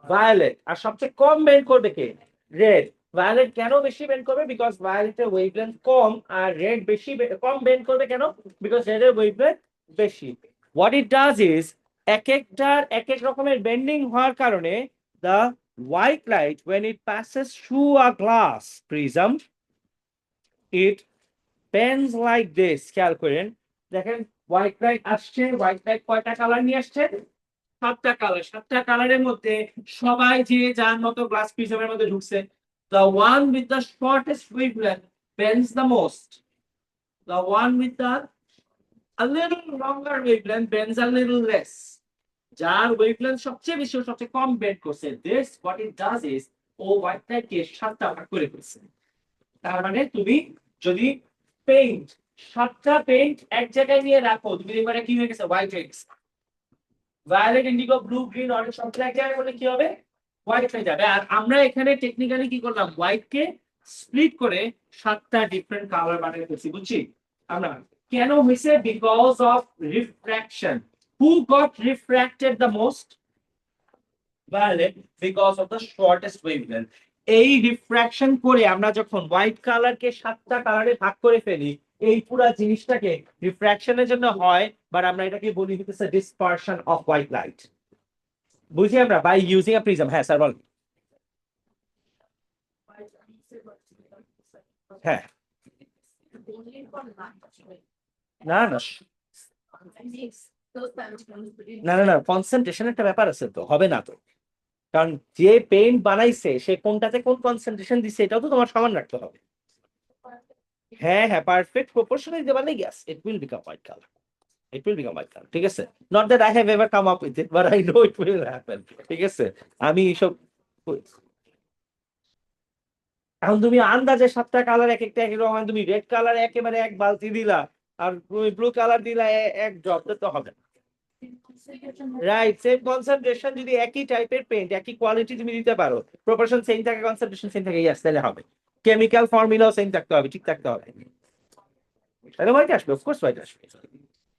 ভায়োলেট। আর সবচেয়ে কম বেন্ড করবে কে, রেড। ভায়োলেট কেন বেশি বেন্ড করবে, বিকজ ভায়োলেটের ওয়েভলেন্থ কম, আর রেড বেশি কম বেন্ড করবে কেন, বিকজ রেডের ওয়েভলেন্থ বেশি। হোয়াট ইট ডাজ ইজ, এক একটার এক এক রকমের বেন্ডিং হওয়ার কারণে the white light when it passes through a glass prism it bends like this। খেয়াল করেন, দেখেন হোয়াইট লাইট আসছে, হোয়াইট লাইট কয়টা কালার নিয়ে আসছে, 7টা কালার। 7টা কালারের মধ্যে সবাই যে যার মতো গ্লাস প্রিজমের মধ্যে ঢুকছে, the one with the shortest wavelength bends the most, the one with the a little longer wavelength bends a little less। যার ওয়েভলেন্থ সবচেয়ে বেশি ও সবচেয়ে কম বেন্ড করছে, this what it does is ও হোয়াইট লাইটকে 7টা ভাগ করে ফেলছে। তার মানে তুমি যদি পেইন্ট 7টা পেইন্ট এক জায়গায় নিয়ে রাখো, তুমি এবারে কি হয়ে গেছে, হোয়াইট হয়ে গেছে। Violet, indigo, blue, green, orange সব এক জায়গায় করলে কি হবে, হোয়াইট হয়ে যাবে। আর আমরা এখানে টেকনিক্যালি কি করলাম, হোয়াইট কে স্প্লিট করে 7টা ডিফারেন্ট কালার বানিয়ে ফেলছি। বুঝছি আমরা কেন হয়েছে, because of refraction. Who got refracted the most? Violet, because of the shortest wavelength। এই রিফ্র্যাকশন করে আমরা যখন হোয়াইট কালারকে 7টা কালারে ভাগ করে ফেলি, এই পুরো জিনিসটাকে রিফ্র্যাকশনের জন্য হয়, বাট আমরা এটাকে বলি হচ্ছে ডিসপারশন অফ হোয়াইট লাইট। বুঝি আমরা, বাই ইউজিং আ প্রিজম। হ্যাঁ স্যার বল। হ্যাঁ না না না না না, কনসেন্ট্রেশন একটা ব্যাপার আছে, তো হবে না তো, কারণ যে পেইন্ট বানাইছে সে কোনটাতে কোন কনসেন্ট্রেশন দিচ্ছে এটাও তো তোমার সমান রাখতে হবে। হ্যাঁ হ্যাঁ, পারফেক্ট প্রপোর্শনে দিতে পারলে yes it will become white color, it will become white color। ঠিক আছে, not that I have ever come up with it but I know it will happen। ঠিক আছে, আমি সব এখন তুমি আন্দাজে 7টা কালার এক একটা এক রকম, তুমি রেড কালার একেবারে এক বালতি দিলা আর ব্লু কালার দিলা এক ড্রপ, তো হবে না। রাইট, সেম কনসেন্ট্রেশন যদি একই টাইপের পেইন্ট একই কোয়ালিটি তুমি দিতে পারো, প্রপোর্শন সেম থাকে, কনসেন্ট্রেশন সেম থাকে, ইয়েস তাহলে হবে। কেমিক্যাল ফর্মুলাও সেম থাকতে হবে, ঠিক থাকতে হবে, তাহলে হোয়াইট আসবে, অফকোর্স হোয়াইট আসবে।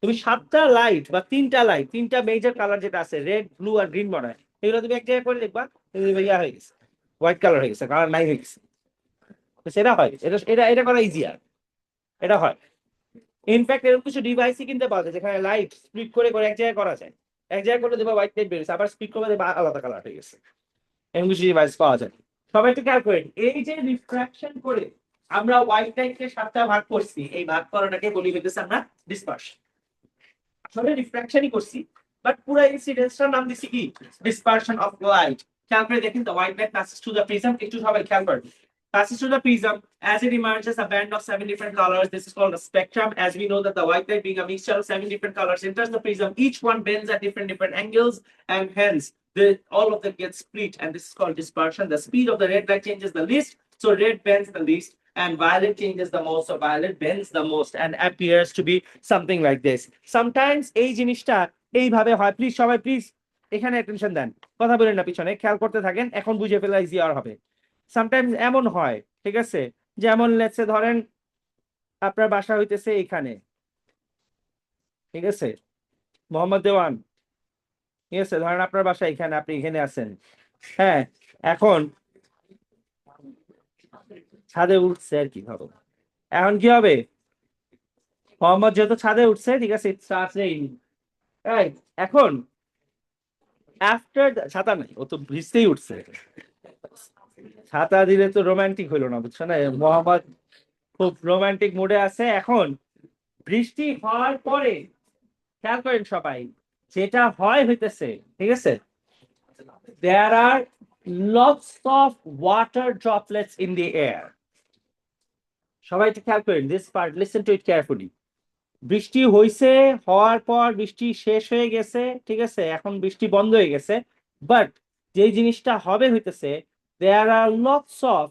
তুমি 7টা লাইট বা 3টা লাইট, 3টা মেজর কালার যেটা আছে রেড, ব্লু আর গ্রিন মনে হয়, এগুলো তুমি এক জায়গায় করে দেখবা ইয়া হয়ে গেছে, হোয়াইট কালার হয়ে গেছে, কালার নাই হয়ে গেছে। তো সেটা হয়, এটা এটা এটা করা ইজিয়ার, এটা হয়। ইনফ্যাক্ট এরকম কিছু ডিভাইসই কিনতে পাওয়া যায় যেখানে লাইট স্প্লিট করে করে এক জায়গায় করা যায়, এক জায়গায় করলে দেখবা হোয়াইট লাইট বেরিয়েছে, আবার স্প্লিট করলে দেখবা আলাদা কালার হয়ে গেছে। এরকম কিছু ডিভাইস পাওয়া যায়। সবাই একটু খেয়াল করেন, এই যে রিফ্রাকশন করে আমরা হোয়াইট লাইটকে 7টা ভাগ করছি, এই ভাগ করাটাকে বলি হইতেছে আমরা ডিসপারশন। আসলে রিফ্রাকশনই করছি, বাট পুরো ইনসিডেন্সটার নাম দিছি কি, ডিসপারশন অফ লাইট। খেয়াল করে দেখেন, the white light passes through the prism, একটু সবাই খেয়াল করেন, passes through the prism as it emerges a band of 7 different colors. This is called a spectrum. As we know that the white light being a mixture of 7 different colors enters the prism, each one bends at different angles, and hence all of them get split, and this is called dispersion. The speed of the red light changes the least, so red bends the least, and violet changes the most, so violet bends the most and appears to be something like this. Sometimes এই জিনিসটা এইভাবে হয়, please সবাই please এখানে attention দেন, কথা বলেন না পিছনে, খেয়াল করতে থাকেন, এখন বুঝে ফেলা ইজিয়ার হবে। সামটাইমস এমন হয়, ঠিক আছে, যেমন লেটসে ধরেন আপনার বাসা হইতেছে এখানে, ঠিক আছে, মোহাম্মদ দেওয়ান, ঠিক আছে, ধরেন আপনার বাসা এখানে, আপনি এখানে আছেন, হ্যাঁ, এখন ছাদে উঠছে আর কি ধরো, এখন কি হবে, মোহাম্মদ যেহেতু ছাদে উঠছে, ঠিক আছে, এখন আফটার ছাতা নাই, ও তো ভিজতেই উঠছে, ছাতা দিলে তো রোমান্টিক হইলো না, বুঝছো না, মোহাম্মদ খুব রোমান্টিক মুডে আছে। এখন বৃষ্টি হওয়ার পরে খেয়াল করেন সবাই, যেটা হইতেছে, ঠিক আছে, there are lots of water droplets in the air. সবাই একটু খেয়াল করেন, this part, listen to it carefully. বৃষ্টি হইছে, হওয়ার পর বৃষ্টি শেষ হয়ে গেছে, ঠিক আছে, এখন বৃষ্টি বন্ধ হয়ে গেছে, বাট যে জিনিসটা হইতেছে, there are lots of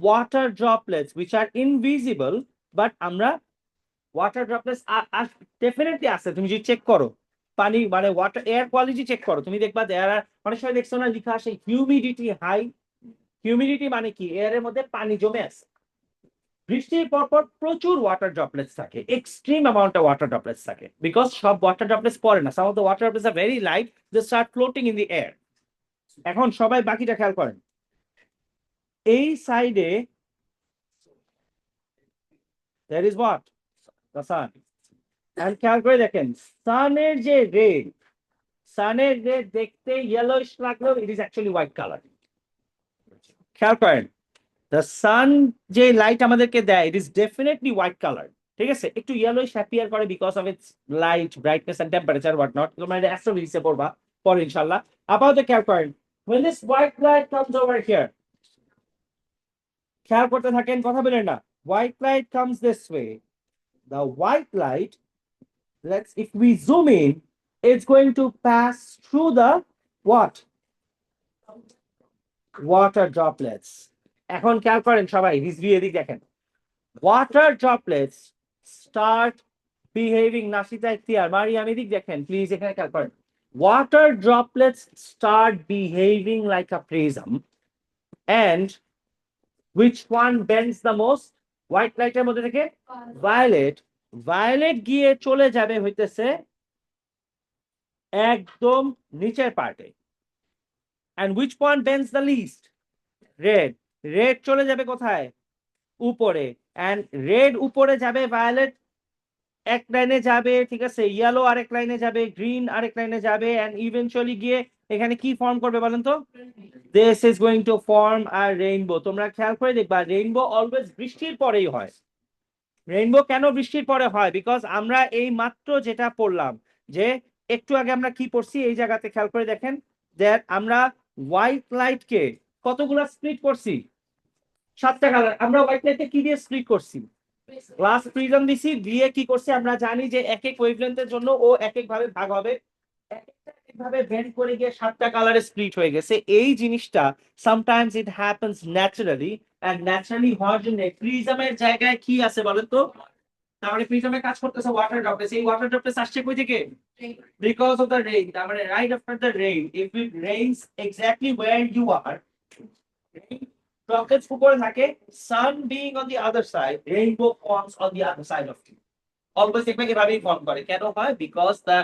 water droplets which are invisible, but আমরা ওয়াটার ড্রপলেটস ডেফিনেটলি আছে, তুমি যদি চেক করো পানি মানে ওয়াটার এয়ার কোয়ালিটি চেক করো, তুমি দেখবা দেয়ার আর, অনেক সময় দেখছো না লেখা আসে হিউমিডিটি হাই, হিউমিডিটি মানে কি, এয়ারের মধ্যে পানি জমে আছে। বৃষ্টির পরপর প্রচুর ওয়াটার ড্রপলেটস থাকে, extreme amount of water droplets থাকে, বিকজ সব ওয়াটার ড্রপলেটস পড়ে না, some of the water droplets are very light, they start floating in the air. এখন সবাই বাকিটা খেয়াল করেন, এই সাইডে there is what, the sun. এখন খেয়াল করে দেখেন, সানের যে রে, সানের রে দেখতে ইয়েলোইশ লাগলেও it is actually white colour. খেয়াল করেন, দ্য সান যে লাইট আমাদেরকে দেয়, it is definitely white colour, ঠিক আছে, একটু ইয়েলোইশ অ্যাপিয়ার করে because of its light, brightness and temperature what not, তোমরা এটা অ্যাস্ট্রোফিজিক্সে পড়বা পরে ইনশাআল্লাহ। আপাতত খেয়াল করেন, when this white light comes over here, খেয়াল করতে থাকেন, কথা বলেন না, white light comes this way, the white light, if we zoom in, it's going to pass through the what, water droplets. এখন খেয়াল করেন সবাই, হিজড়ি এদিক দেখেন, water droplets start behaving, নাসিতা Ikhtiyar, Mariam এদিক দেখেন প্লিজ, এখানে খেয়াল করেন, water droplets start behaving like a prism, and which one bends the most, white light এর মধ্যে থেকে violet, violet গিয়ে চলে যাবে হইতেছে একদম নিচের পার্টে, and which one bends the least, red, red চলে যাবে কোথায়, উপরে, and red উপরে যাবে, violet এক লাইনে যাবে, ঠিক আছে, ইয়েলো আরেক লাইনে যাবে, গ্রিন আরেক লাইনে যাবে, and eventually গিয়ে এখানে কি ফর্ম করবে বলেন তো, this is going to form a rainbow. তোমরা খেয়াল করে দেখবা, রেইনবো অলওয়েজ বৃষ্টির পরেই হয়। রেইনবো কেন বৃষ্টির পরে হয়, বিকজ আমরা এই মাত্র যেটা পড়লাম, যে একটু আগে আমরা কি পড়ছি, এই জায়গাতে খেয়াল করে দেখেন, দ্যাট আমরা হোয়াইট লাইটকে কতগুলা স্প্লিট করছি, 7টা কালার, আমরা হোয়াইট লাইটকে কি দিয়ে স্প্লিট করছি, গ্লাস প্রিজম দিছি, দিয়ে কি করছি, আমরা জানি যে এক এক ওয়েভলেন্থের জন্য ও এক এক ভাবে ভাগ হবে, ভাবে বেন্ড করে গিয়ে 7টা কালারে স্প্লিট হয়ে গেছে। এই জিনিসটা sometimes it happens naturally, and naturally হওয়ার জন্য প্রিজমের জায়গায় কি আছে বলেন তো, তাহলে প্রিজমে কাজ করতেছে ওয়াটার ড্রপলেটস, এই ওয়াটার ড্রপলেটস আসছে কই থেকে, বিকজ অফ দ্য রেইন, তার মানে right after the rain, if it rains exactly where you are, droplets উপরে থাকে, sun being on the other side, rainbow forms on the other side of you. Always দেখবে এভাবেই form করে, কেন হয়, because the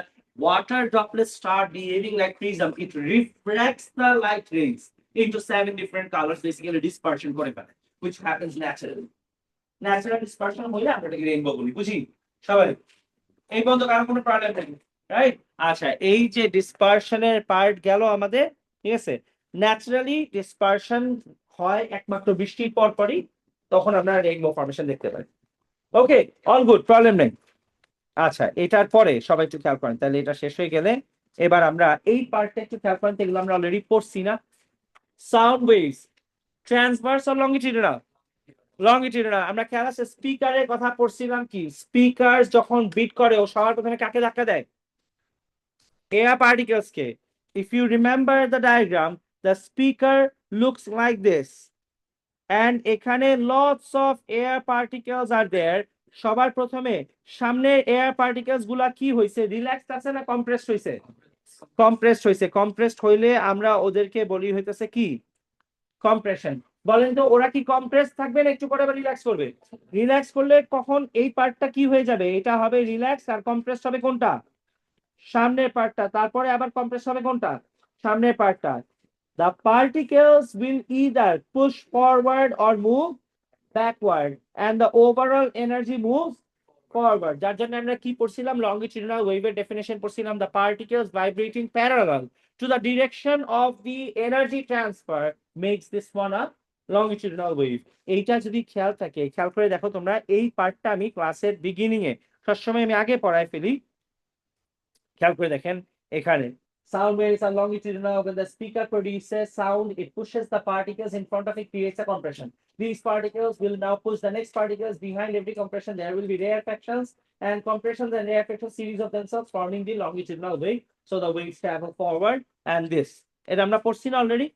water droplets start behaving like prism, it refracts the light rays into 7 different colors, basically dispersion করে ফেলে। which happens naturally. Natural dispersion হইলে আমরা এটাকে রেইনবো বলি, বুঝি সবাই? এই পর্যন্ত কারো কোনো প্রবলেম নেই, রাইট? আচ্ছা, এই যে ডিসপারশনের পার্ট গেল আমাদের, ঠিক আছে? ন্যাচারালি ডিসপারশন হয় একমাত্র বৃষ্টির পর পরই, তখন আমরা রেইনবো ফর্মেশন দেখতে পাই। ওকে, অল গুড, প্রবলেম নেই। আচ্ছা, এটার পরে সবাই একটু খেয়াল করেন, তাহলে এটা শেষ হয়ে গেলে এবার আমরা এই পার্টটা একটু খেয়াল করেন, এগুলো আমরা অলরেডি পড়ছি না? সাউন্ড ওয়েভস ট্রান্সভার্স আর লংগিটিউডাল? লংগিটিউডাল। আমরা খেয়াল আছে স্পিকারের কথা পড়ছিলাম, কি স্পিকার যখন বিট করে ও সবার প্রথমে কাকে ধাক্কা দেয়? এয়ার পার্টিকেলস কে। If you remember the diagram, the speaker looks like this, and এখানে lots of air particles are there. সবার প্রথমে সামনের এয়ার পার্টিকেলস গুলা কি হয়েছে, রিল্যাক্সড আছে না কম্প্রেসড হয়েছে? কম্প্রেসড হয়েছে। কম্প্রেসড হইলে আমরা ওদেরকে বলি হইতেছে কি, কম্প্রেশন। বলেন তো ওরা কি কম্প্রেস থাকবে না একটু পরে আবার রিল্যাক্স করবে? রিল্যাক্স করলে কখন এই পার্টটা কি হয়ে যাবে, এটা হবে রিল্যাক্স, আর কম্প্রেস হবে কোনটা? সামনের পার্টটা। তারপরে আবার কম্প্রেস হবে কোনটা? সামনের পার্টটা। The particles will either push forward or move backward, and the overall energy moves forward. যার জন্য আমরা কি পড়ছিলাম, longitudinal wave definition পড়ছিলাম, the particles vibrating parallel to the direction of the energy transfer makes this one a longitudinal wave. এইটা যদি খেয়াল থাকে, খেয়াল করে দেখো তোমরা, এই পার্টটা আমি ক্লাসের বিগিনিং এ সবসময় আমি আগে পড়ায় ফেলি। খেয়াল করে দেখেন এখানে, sound waves are longitudinal. When the speaker produces sound, it pushes the particles in front of it, creates a compression. These particles will now push the next particles. Behind every compression there will be rarefactions, and compressions and rarefactions series of themselves forming the longitudinal wave. So the waves travel forward, and this, এটা আমরা পড়ছি না already,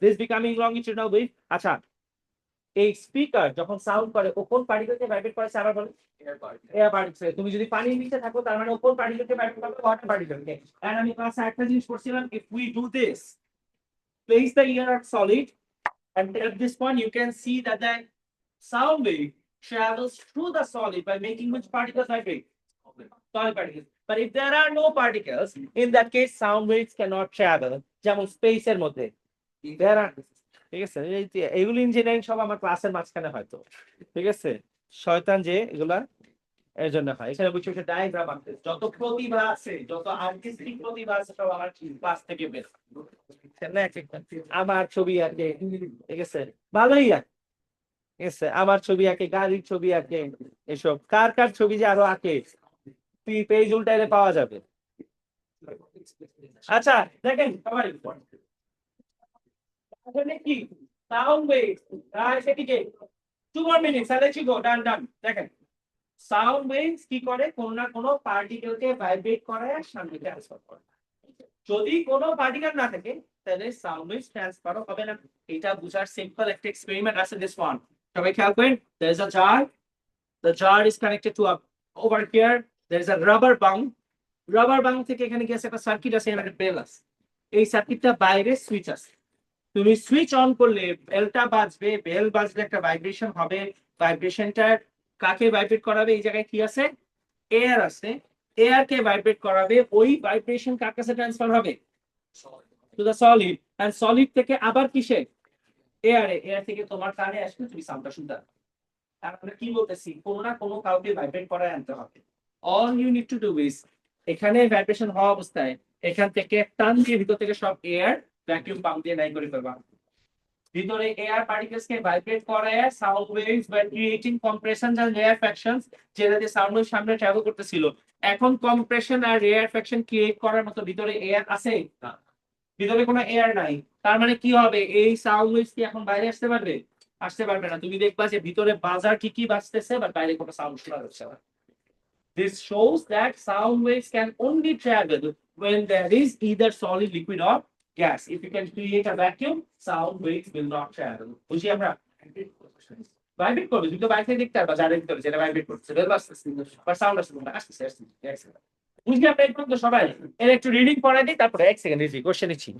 this becoming longitudinal wave. আচ্ছা, এই speaker যখন sound করে ও কোন পার্টিকেলকে vibrate করে আবার বলেন? Air particle. তুমি যদি পানির নিচে থাকো তার মানে ও কোন পার্টিকেলকে ভাইব্রেট করবে? ওয়াটার পার্টিকেলকে। এন্ড আমি ক্লাসে একটা জিনিস পড়ছিলাম, if we do this, place the ear at solid, and at this point you can see that the sound wave travels through the solid by making which particles vibrate? Solid particles. But if there are no particles, in that case sound waves cannot travel, যেমন স্পেসের মধ্যে। There are, ঠিক আছে, এইগুলো engineering সব আমার ক্লাসের মাঝখানে হয়তো, ঠিক আছে, শয়তান যে এগুলা এর জন্য হয়। এখানে বুঝছি ডায়াগ্রাম আঁকতে, যত প্রতিভা আছে, যত আর্টিস্টিক প্রতিভা আছে সব আমার ক্লাস থেকে বের। আমার ছবি আঁকে, ঠিক আছে, ভালোই আঁকে, ঠিক আছে, আমার ছবি আঁকে, গাড়ির ছবি আঁকে, এসব কার কার ছবি যে আরো আঁকে, পেজ উল্টাইলে পাওয়া যাবে। আচ্ছা দেখেন সবাই, কি সাউন্ড ওয়েভ, সেটিকে 2 more minutes, I'll let you go, done. দেখেন সাউন্ড ওয়েভস কি করে, কোন না কোন পার্টিকেলকে ভাইব্রেট করায় সামনে ট্রান্সফার করে। যদি কোনো পার্টিকেল না থাকে তাহলে সাউন্ড ওয়েভস ট্রান্সফার হবে না। এটা বুঝার সিম্পল একটা এক্সপেরিমেন্ট আছে, দিস ওয়ান। সবাই খেয়াল করেন, there is a jar, the jar is connected to a, over here there is a rubber bung, rubber bung থেকে এখানে কি আছে, একটা সার্কিট আছে, এখানে একটা বেল আছে, এই সার্কিটটা বাইরে সুইচ আছে, তুমি সুইচ অন করলে বেলটা বাজবে, বেল বাজলে একটা ভাইব্রেশন হবে, ভাইব্রেশনটা কাকে ভাইব্রেট করাবে, এই জায়গায় কি আছে, এয়ার আছে, এয়ার কে ভাইব্রেট করাবে, ওই ভাইব্রেশন কার কাছে ট্রান্সফার হবে, to the solid, and solid থেকে আবার কিসে, এয়ারে, এয়ার থেকে তোমার কানে আসবে, তুমি সাউন্ডটা শুনতে পাবে। আমরা কি বলতেছি, কোনো না কোনো কাউকে ভাইব্রেট করায় আনতে হবে। All you need to do is, এখানে ভাইব্রেশন হওয়া অবস্থায় এখান থেকে টান দিয়ে ভিতর থেকে সব এয়ার ভ্যাকুয়াম পাম্প দিয়ে নাই করে ফেলবা, ভিতরে এয়ার পার্টিকেলস কে ভাইব্রেট করায় sound waves by creating compressions and rarefactions, যেটাতে সাউন্ড ওয়েভ সামনে ট্রাভেল করতেছিল। এখন কম্প্রেশন আর রেয়ারফ্যাকশন ক্রিয়েট করার মতো ভিতরে এয়ার আছে না, ভিতরে কোনো এয়ার নাই, তার মানে কি হবে, এই সাউন্ড ওয়েভস কি এখন বাইরে আসতে পারবে? আসতে পারবে না। তুমি দেখবা যে ভিতরে বাজার ঠিকই বাজতেছে, বাট বাইরে কোনো সাউন্ড শোনা যাচ্ছে না। This shows that sound waves can only travel when there is either solid, liquid or gas. If you can create a vacuum, sound waves will not travel. বুঝি আমরা? ভাইব্রেট করবে, তুমি তো বাইরে দেখতে পারবা যার ভিতরে যেটা ভাইব্রেট করছে, বেল বাজতেছে, বাট সাউন্ড আসছে না, আসছে। বুঝি আমরা এই পর্যন্ত সবাই? এর একটু রিডিং পড়াই দিই, তারপরে এক সেকেন্ড ইজি কোশ্চেন নিচ্ছি।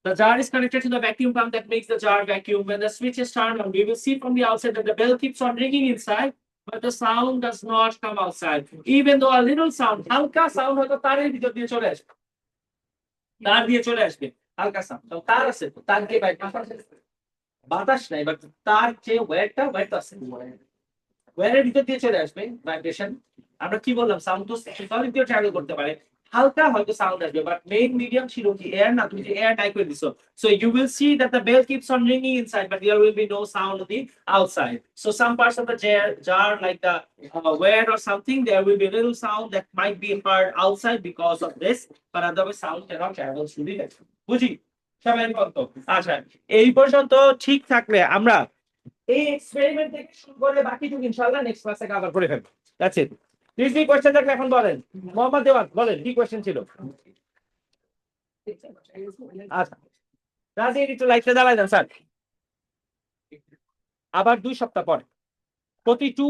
The jar is connected to the vacuum pump that makes the jar vacuum. When the switch is turned on, we will see from the outside that the bell keeps on ringing inside, but the sound does not come outside. Even though a little sound, halka sound হয়তো তারের ভিতর দিয়ে চলে আসবে, তার দিয়ে চলে আসবে, হালকা সাউন্ড, তো তার আছে, তার কে ভাই বাতাস নাই, বাট তার যে ওয়্যারটা আছে, ওয়্যারের ভিতর দিয়ে চলে আসবে ভাইব্রেশন। আমরা কি বললাম, সাউন্ড তো সলিড দিয়ে ট্রাভেল করতে পারে, হালকা হয়তো সাউন্ড আসবে, বাট মেইন মিডিয়াম ছিল কি এয়ার, না তুমি যে এয়ার টাইপ করে দিছো, so you will see that the bell keeps on ringing inside but there will be no sound of the outside. So some parts of the jar like the word or something, there will be a little sound that might be heard outside because of this, but otherwise sound cannot travel through the vacuum. বুঝি সবাই বলতো? আচ্ছা, এই পর্যন্ত ঠিক থাকলে আমরা এই এক্সপেরিমেন্ট থেকে শুরু করে বাকিটুকু ইনশাআল্লাহ নেক্সট ক্লাসে কভার করে ফেলবো। That's it. প্লিজ কি কোশ্চেন থাকলে এখন বলেন। মোহাম্মদ দেওয়ান বলেন কি কোশ্চেন ছিল? আচ্ছা, রাজি একটু লাইটটা জ্বালাই দেন স্যার। আবার 2 সপ্তাহ পর প্রতি 2